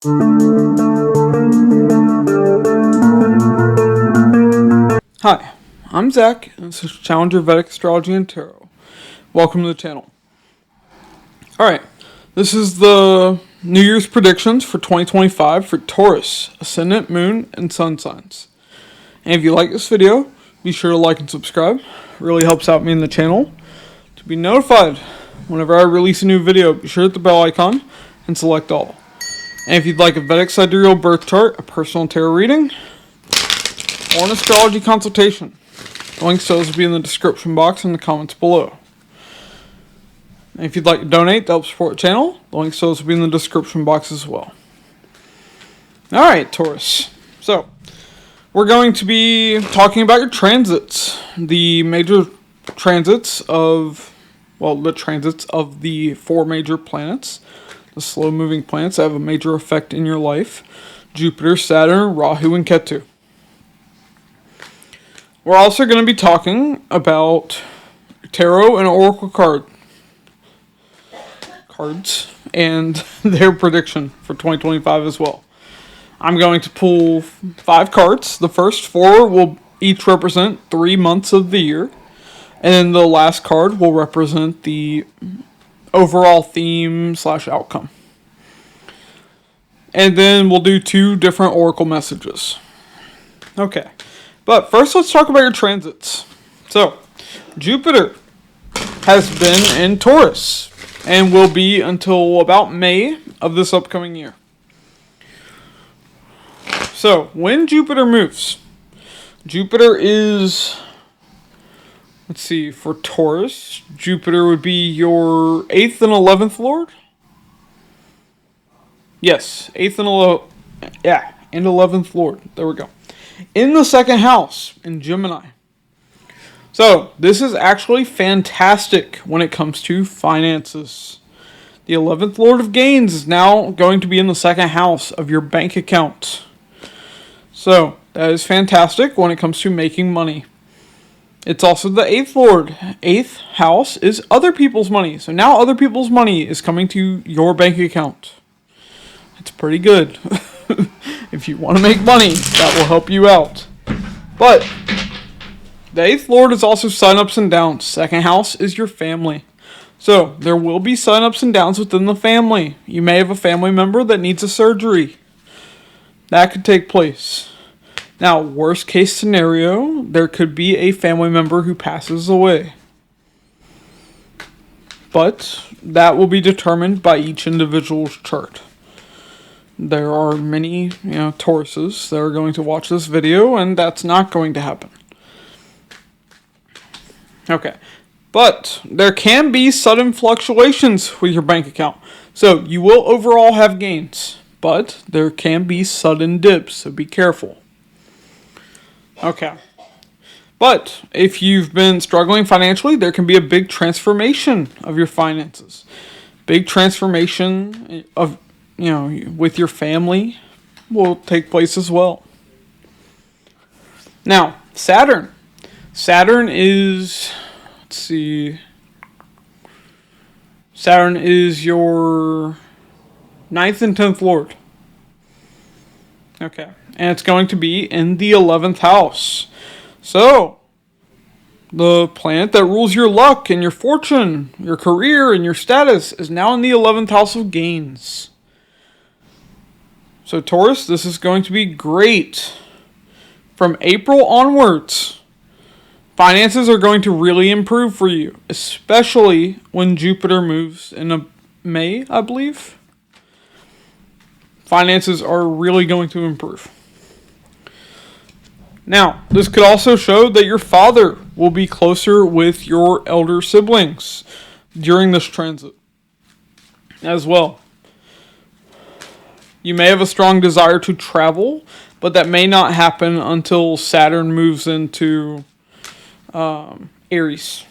Hi, I'm Zach, and this is Challenger Vedic Astrology and Tarot. Welcome to the channel. Alright, this is the New Year's predictions for 2025 for Taurus, Ascendant, Moon, and Sun signs. And if you like this video, be sure to like and subscribe. It really helps out me in the channel. To be notified whenever I release a new video, be sure to hit the bell icon and select all. And if you'd like a Vedic Sidereal birth chart, a personal tarot reading, or an astrology consultation, the links to those will be in the description box and the comments below. And if you'd like to donate to help support the channel, the links to those will be in the description box as well. Alright, Taurus. So, we're going to be talking about your transits. The major transits of, the transits of the 4 major planets. The slow-moving planets that have a major effect in your life. Jupiter, Saturn, Rahu, and Ketu. We're also going to be talking about tarot and oracle cards and their prediction for 2025 as well. I'm going to pull 5 cards. The first 4 will each represent 3 months of the year. And then the last card will represent the overall theme / outcome. And then we'll do 2 different oracle messages. Okay. But first, let's talk about your transits. So, Jupiter has been in Taurus and will be until about May of this upcoming year. So, when Jupiter moves, Jupiter is, let's see, for Taurus, Jupiter would be your 8th and 11th lord? Yes, 8th and 11th lord. There we go. In the 2nd house, in Gemini. So, this is actually fantastic when it comes to finances. The 11th lord of gains is now going to be in the 2nd house of your bank account. So, that is fantastic when it comes to making money. It's also the 8th lord. 8th house is other people's money. So now other people's money is coming to your bank account. It's pretty good. If you want to make money, that will help you out. But the 8th lord is also sun-ups and downs. 2nd house is your family. So there will be sun-ups and downs within the family. You may have a family member that needs a surgery. That could take place. Now, worst case scenario, there could be a family member who passes away. But that will be determined by each individual's chart. There are many, Tauruses that are going to watch this video, and that's not going to happen. Okay. But there can be sudden fluctuations with your bank account. So you will overall have gains, but there can be sudden dips, so be careful. Okay. But if you've been struggling financially, there can be a big transformation of your finances. Big transformation of with your family will take place as well. Now, Saturn. Saturn is, Saturn is your 9th and 10th lord. Okay. And it's going to be in the 11th house. So, the planet that rules your luck and your fortune, your career, and your status is now in the 11th house of gains. So Taurus, this is going to be great. From April onwards, finances are going to really improve for you, especially when Jupiter moves in May, I believe. Finances are really going to improve. Now, this could also show that your father will be closer with your elder siblings during this transit as well. You may have a strong desire to travel, but that may not happen until Saturn moves into Aries.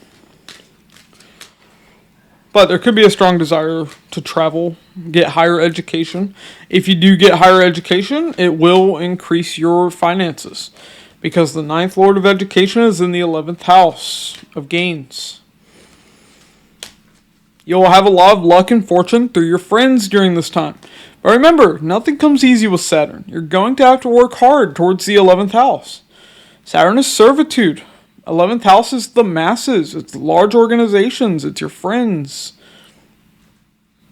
But there could be a strong desire to travel, get higher education. If you do get higher education, it will increase your finances, because the 9th lord of education is in the 11th house of gains. You'll have a lot of luck and fortune through your friends during this time. But remember, nothing comes easy with Saturn. You're going to have to work hard towards the 11th house. Saturn is servitude. 11th house is the masses. It's large organizations. It's your friends.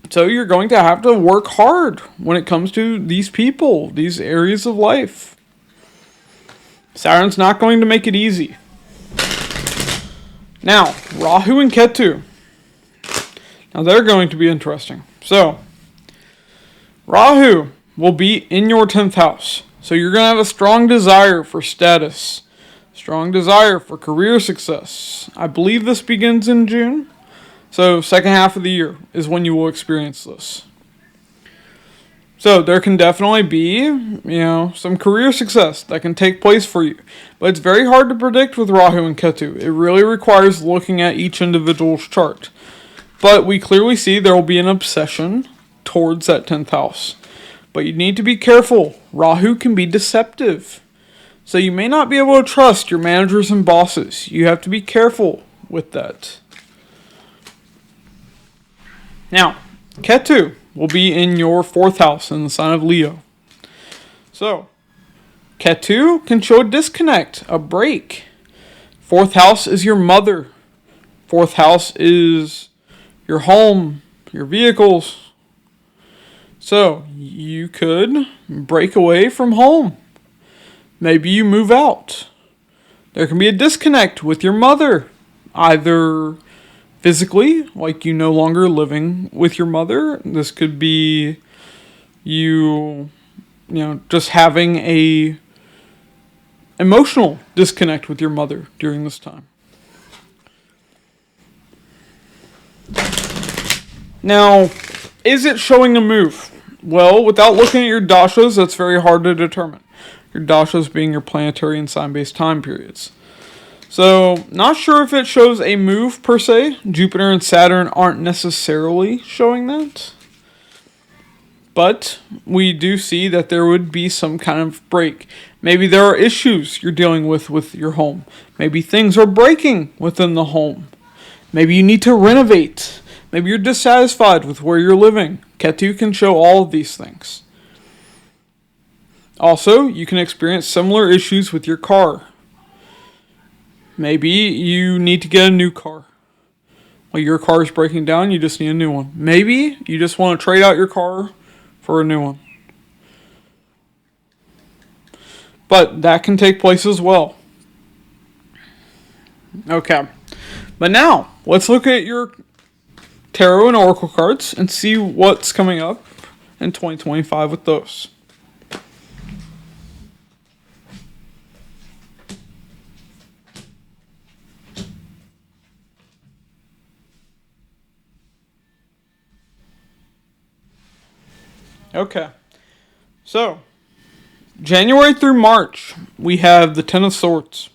So you're going to have to work hard when it comes to these people, these areas of life. Saturn's not going to make it easy. Now, Rahu and Ketu. Now they're going to be interesting. So, Rahu will be in your 10th house. So you're going to have a strong desire for status. Strong desire for career success. I believe this begins in June. So second half of the year is when you will experience this. So there can definitely be, some career success that can take place for you. But it's very hard to predict with Rahu and Ketu. It really requires looking at each individual's chart. But we clearly see there will be an obsession towards that 10th house. But you need to be careful. Rahu can be deceptive. So you may not be able to trust your managers and bosses. You have to be careful with that. Now, Ketu will be in your 4th house in the sign of Leo. So, Ketu can show a disconnect, a break. 4th house is your mother. 4th house is your home, your vehicles. So, you could break away from home. Maybe you move out. There can be a disconnect with your mother. Either physically, like you no longer living with your mother. This could be you just having a emotional disconnect with your mother during this time. Now, is it showing a move? Well, without looking at your dashas, that's very hard to determine. Your dashas being your planetary and sign-based time periods. So, not sure if it shows a move per se. Jupiter and Saturn aren't necessarily showing that. But we do see that there would be some kind of break. Maybe there are issues you're dealing with your home. Maybe things are breaking within the home. Maybe you need to renovate. Maybe you're dissatisfied with where you're living. Ketu can show all of these things. Also, you can experience similar issues with your car. Maybe you need to get a new car. Like your car is breaking down, you just need a new one. Maybe you just want to trade out your car for a new one. But that can take place as well. Okay. But now, let's look at your tarot and oracle cards and see what's coming up in 2025 with those. Okay, so January through March, we have the Ten of Swords.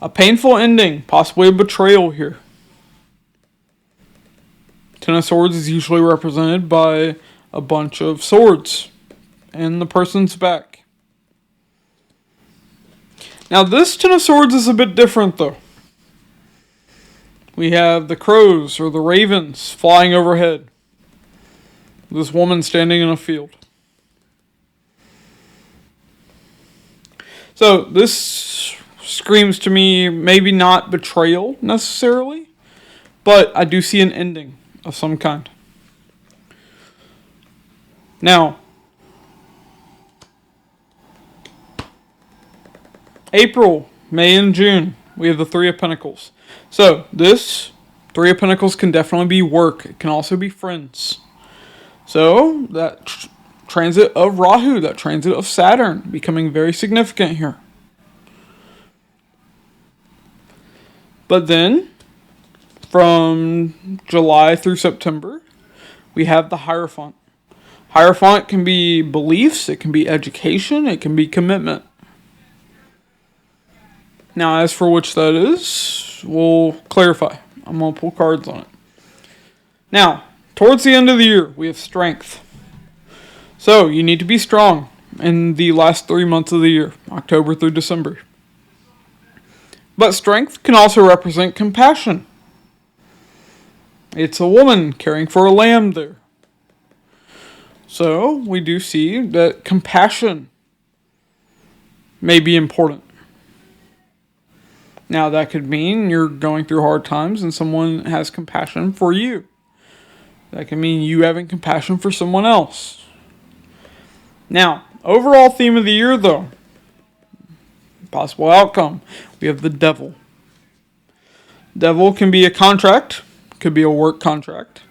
A painful ending, possibly a betrayal here. Ten of Swords is usually represented by a bunch of swords in the person's back. Now this Ten of Swords is a bit different though. We have the crows or the ravens flying overhead. This woman standing in a field. So this screams to me maybe not betrayal necessarily, but I do see an ending of some kind. Now, April, May, and June, we have the Three of Pentacles. So this Three of Pentacles can definitely be work. It can also be friends. So, that transit of Rahu, that transit of Saturn, becoming very significant here. But then, from July through September, we have the Hierophant. Hierophant can be beliefs, it can be education, it can be commitment. Now, as for which that is, we'll clarify. I'm going to pull cards on it. Now, towards the end of the year, we have strength. So, you need to be strong in the last 3 months of the year, October through December. But strength can also represent compassion. It's a woman caring for a lamb there. So we do see that compassion may be important. Now that could mean you're going through hard times and someone has compassion for you. That can mean you having compassion for someone else. Now, overall theme of the year though, possible outcome, we have the devil. Devil can be a contract, could be a work contract.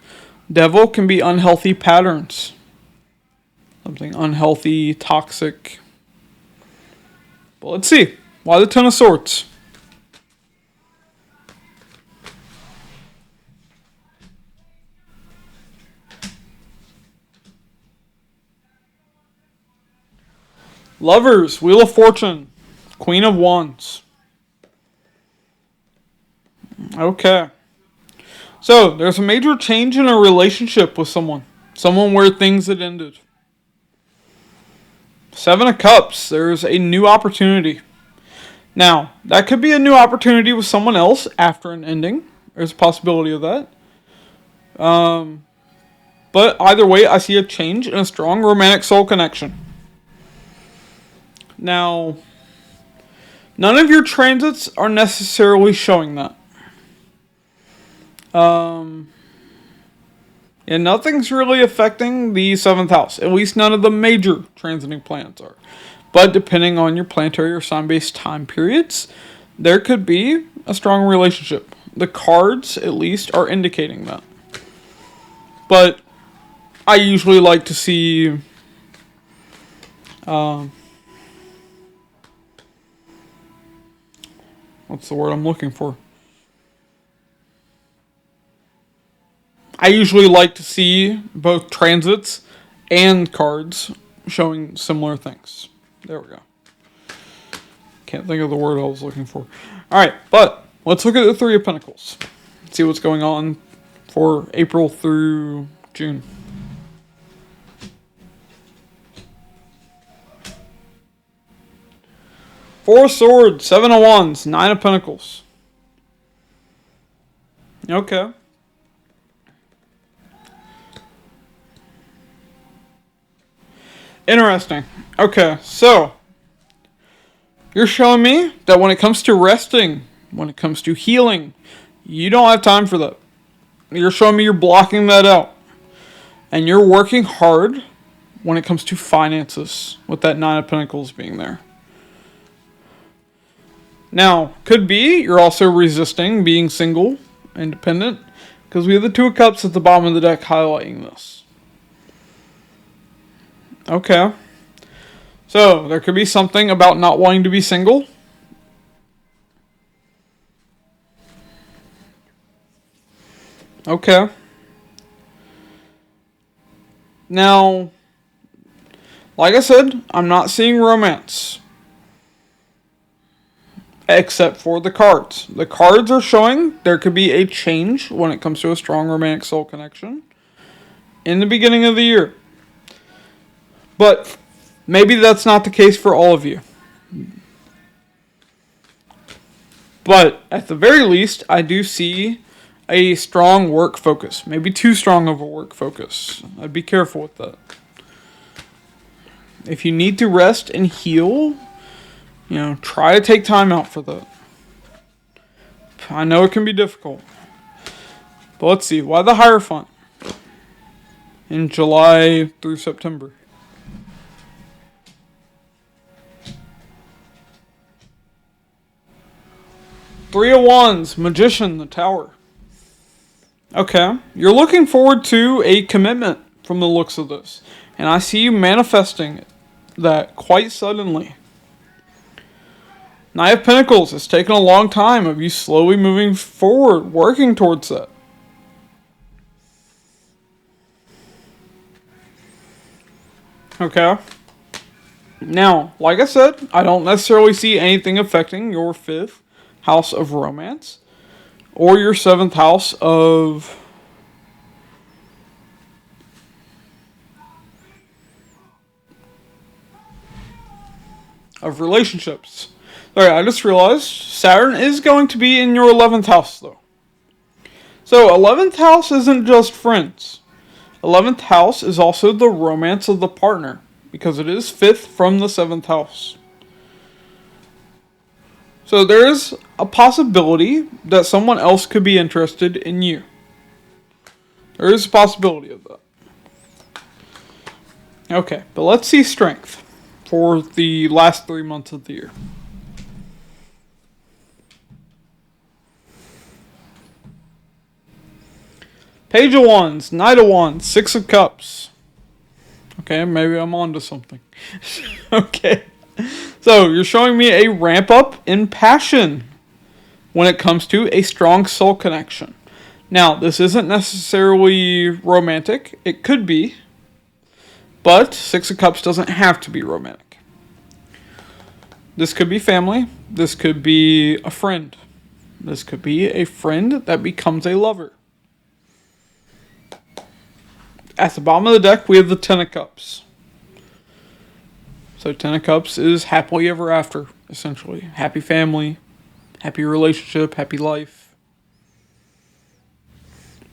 Devil can be unhealthy patterns. Something unhealthy, toxic. But let's see. Why the Ten of Swords? Lovers, Wheel of Fortune, Queen of Wands. Okay. So, there's a major change in a relationship with someone. Someone where things had ended. Seven of Cups, there's a new opportunity. Now, that could be a new opportunity with someone else after an ending. There's a possibility of that. But either way, I see a change in a strong romantic soul connection. Now, none of your transits are necessarily showing that. And nothing's really affecting the 7th house. At least none of the major transiting planets are. But depending on your planetary or sign-based time periods, there could be a strong relationship. The cards, at least, are indicating that. But I usually like to see what's the word I'm looking for? I usually like to see both transits and cards showing similar things. There we go. Can't think of the word I was looking for. Alright, but let's look at the Three of Pentacles. See what's going on for April through June. Four of Swords, Seven of Wands, Nine of Pentacles. Okay. Interesting. Okay, so you're showing me that when it comes to resting, when it comes to healing, you don't have time for that. You're showing me you're blocking that out. And you're working hard when it comes to finances, with that Nine of Pentacles being there. Now, could be you're also resisting being single, independent, because we have the Two of Cups at the bottom of the deck highlighting this. Okay. So, there could be something about not wanting to be single. Okay. Now, like I said, I'm not seeing romance. Except for the cards. The cards are showing there could be a change when it comes to a strong romantic soul connection in the beginning of the year. But maybe that's not the case for all of you. But at the very least, I do see a strong work focus. Maybe too strong of a work focus. I'd be careful with that. If you need to rest and heal, try to take time out for that. I know it can be difficult. But let's see. Why the Hierophant in July through September? Three of Wands, Magician, the Tower. Okay, you're looking forward to a commitment from the looks of this. And I see you manifesting that quite suddenly. Knight of Pentacles, it's taken a long time of you slowly moving forward, working towards that. Okay. Now, like I said, I don't necessarily see anything affecting your 5th house of romance or your 7th house of relationships. Alright, I just realized Saturn is going to be in your 11th house though. So 11th house isn't just friends. 11th house is also the romance of the partner, because it is 5th from the 7th house. So there is a possibility that someone else could be interested in you. There is a possibility of that. Okay, but let's see strength for the last 3 months of the year. Page of Wands, Knight of Wands, Six of Cups. Okay, maybe I'm onto something. Okay. So, you're showing me a ramp up in passion when it comes to a strong soul connection. Now, this isn't necessarily romantic. It could be. But Six of Cups doesn't have to be romantic. This could be family. This could be a friend. This could be a friend that becomes a lover. At the bottom of the deck, we have the Ten of Cups. So Ten of Cups is happily ever after, essentially. Happy family, happy relationship, happy life.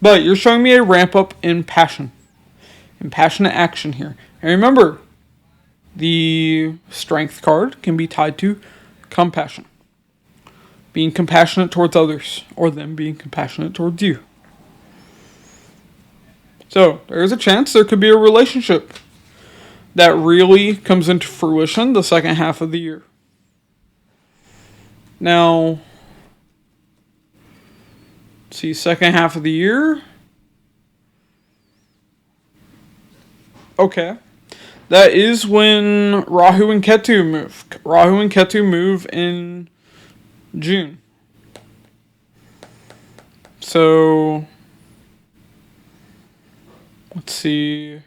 But you're showing me a ramp up in passion. In passionate action here. And remember, the Strength card can be tied to compassion. Being compassionate towards others, or them being compassionate towards you. So, there is a chance there could be a relationship that really comes into fruition the second half of the year. Now, see, second half of the year. Okay. That is when Rahu and Ketu move. Rahu and Ketu move in June. So, let's see.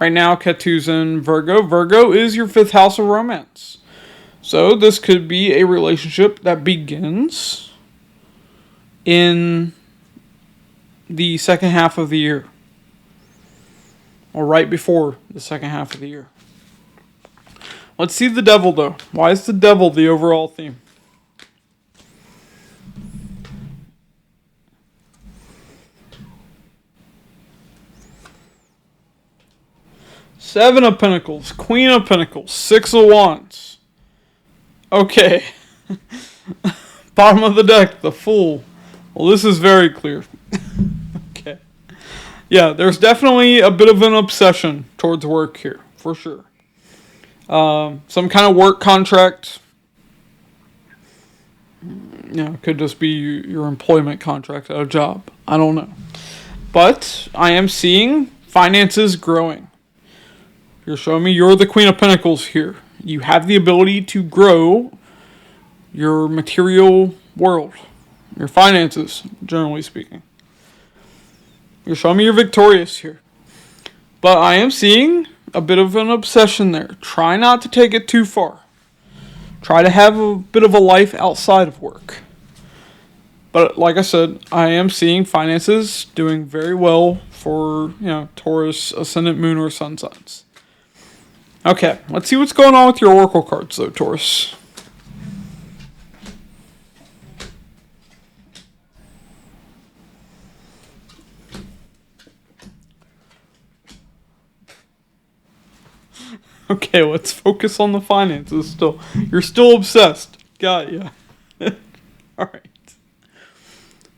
Right now, Ketu's in Virgo. Virgo is your 5th house of romance. So, this could be a relationship that begins in the second half of the year. Or right before the second half of the year. Let's see the devil, though. Why is the devil the overall theme? Seven of Pentacles, Queen of Pentacles, Six of Wands. Okay. Bottom of the deck, the Fool. Well, this is very clear. Okay. Yeah, there's definitely a bit of an obsession towards work here, for sure. Some kind of work contract. It could just be your employment contract at a job. I don't know. But I am seeing finances growing. You're showing me you're the Queen of Pentacles here. You have the ability to grow your material world. Your finances, generally speaking. You're showing me you're victorious here. But I am seeing a bit of an obsession there. Try not to take it too far. Try to have a bit of a life outside of work. But like I said, I am seeing finances doing very well for, Taurus, Ascendant Moon, or Sun signs. Okay, let's see what's going on with your Oracle cards, though, Taurus. Okay, let's focus on the finances still. You're still obsessed. Got ya. Alright.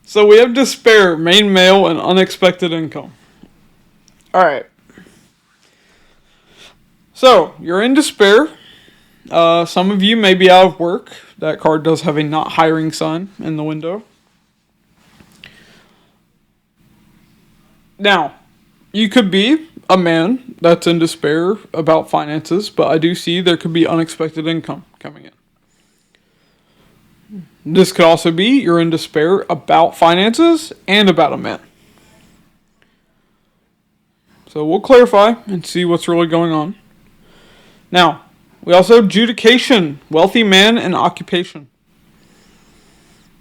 So we have despair, main male, and unexpected income. Alright. So, you're in despair. Some of you may be out of work. That card does have a not hiring sign in the window. Now, you could be a man that's in despair about finances, but I do see there could be unexpected income coming in. This could also be you're in despair about finances and about a man. So we'll clarify and see what's really going on. Now, we also have adjudication, wealthy man, and occupation.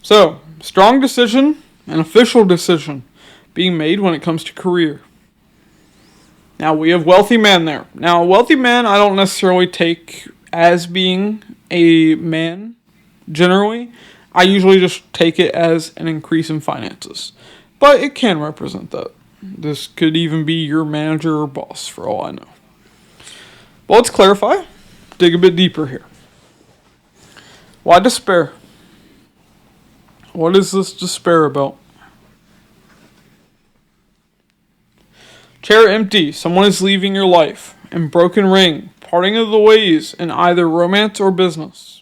So, strong decision, an official decision being made when it comes to career. Now, we have wealthy man there. Now, a wealthy man I don't necessarily take as being a man, generally. I usually just take it as an increase in finances. But it can represent that. This could even be your manager or boss, for all I know. But let's clarify. Dig a bit deeper here. Why despair? What is this despair about? Chair empty. Someone is leaving your life. And broken ring. Parting of the ways in either romance or business.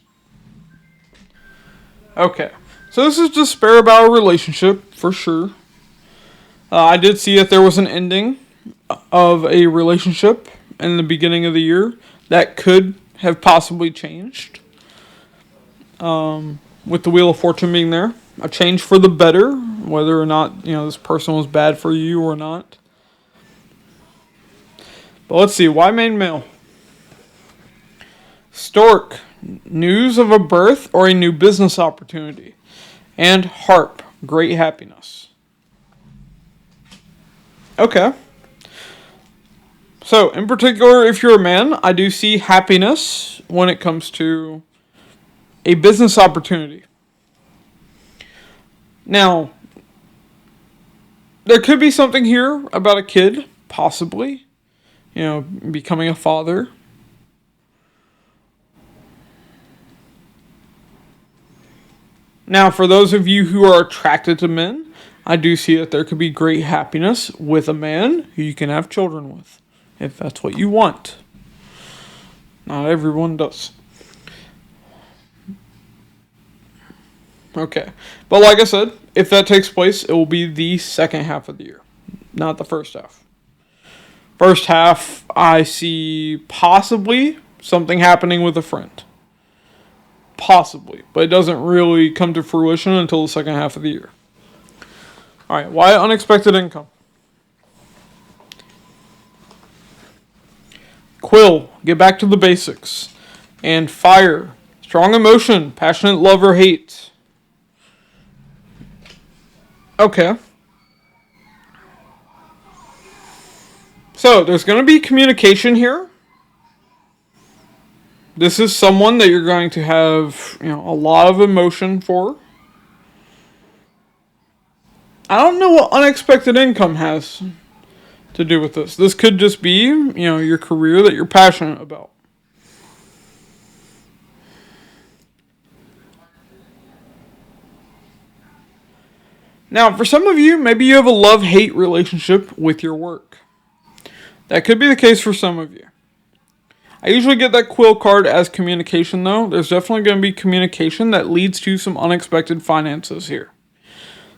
Okay. So this is despair about a relationship, for sure. I did see that there was an ending of a relationship in the beginning of the year that could have possibly changed. With the Wheel of Fortune being there. A change for the better, whether or not, this person was bad for you or not. But let's see, why main male? Stork, news of a birth or a new business opportunity. And harp, great happiness. Okay. So, in particular, if you're a man, I do see happiness when it comes to a business opportunity. Now, there could be something here about a kid, possibly. Becoming a father. Now, for those of you who are attracted to men, I do see that there could be great happiness with a man who you can have children with, if that's what you want. Not everyone does. Okay. But like I said, if that takes place, it will be the second half of the year, not the first half. First half, I see possibly something happening with a friend. Possibly. But it doesn't really come to fruition until the second half of the year. Alright, why unexpected income? Quill, get back to the basics. And fire, strong emotion, passionate love or hate. Okay. So, there's going to be communication here. This is someone that you're going to have, a lot of emotion for. I don't know what unexpected income has to do with this. This could just be, your career that you're passionate about. Now, for some of you, maybe you have a love-hate relationship with your work. That could be the case for some of you. I usually get that quill card as communication, though. There's definitely going to be communication that leads to some unexpected finances here.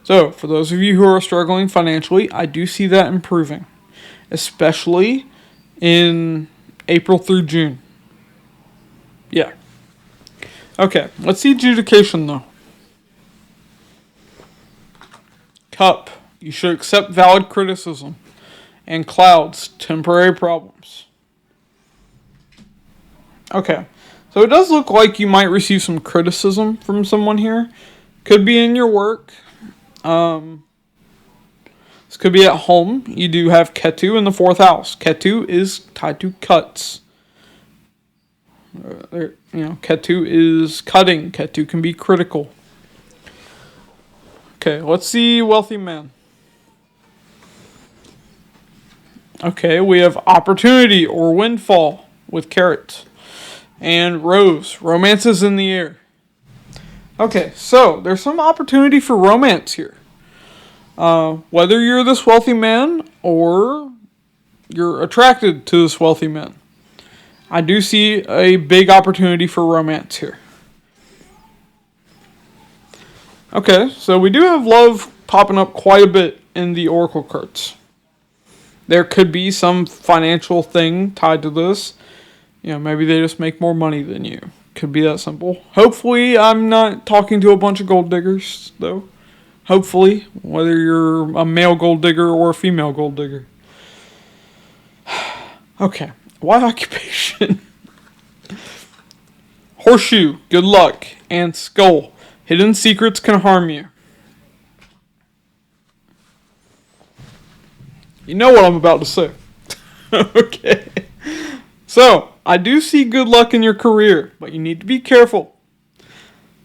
So, for those of you who are struggling financially, I do see that improving. Especially in April through June. Yeah. Okay, let's see adjudication, though. Cup, you should accept valid criticism. And clouds, temporary problems. Okay, so it does look like you might receive some criticism from someone here. Could be in your work. This could be at home. You do have Ketu in the 4th house. Ketu is tied to cuts. Ketu is cutting. Ketu can be critical. Okay, let's see wealthy man. Okay, we have opportunity or windfall with carrot. And rose, romance is in the air. Okay, so there's some opportunity for romance here. Whether you're this wealthy man or you're attracted to this wealthy man, I do see a big opportunity for romance here. Okay, so we do have love popping up quite a bit in the oracle cards. There could be some financial thing tied to this. Maybe they just make more money than you. Could be that simple. Hopefully, I'm not talking to a bunch of gold diggers, though. Hopefully, whether you're a male gold digger or a female gold digger. Okay, why occupation? Horseshoe, good luck, and skull. Hidden secrets can harm you. You know what I'm about to say. Okay. So, I do see good luck in your career, but you need to be careful.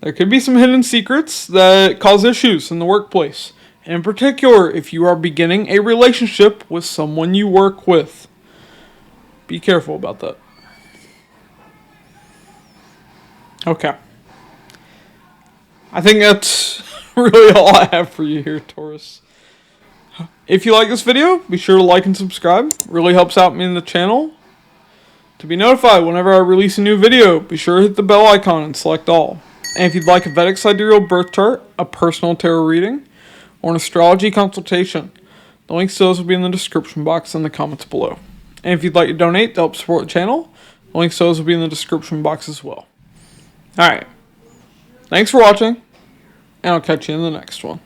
There could be some hidden secrets that cause issues in the workplace. In particular, if you are beginning a relationship with someone you work with. Be careful about that. Okay. I think that's really all I have for you here, Taurus. If you like this video, be sure to like and subscribe. It really helps out me in the channel. To be notified whenever I release a new video, be sure to hit the bell icon and select all. And if you'd like a Vedic Sidereal birth chart, a personal tarot reading, or an astrology consultation, the links to those will be in the description box and the comments below. And if you'd like to donate to help support the channel, the links to those will be in the description box as well. Alright. Thanks for watching, and I'll catch you in the next one.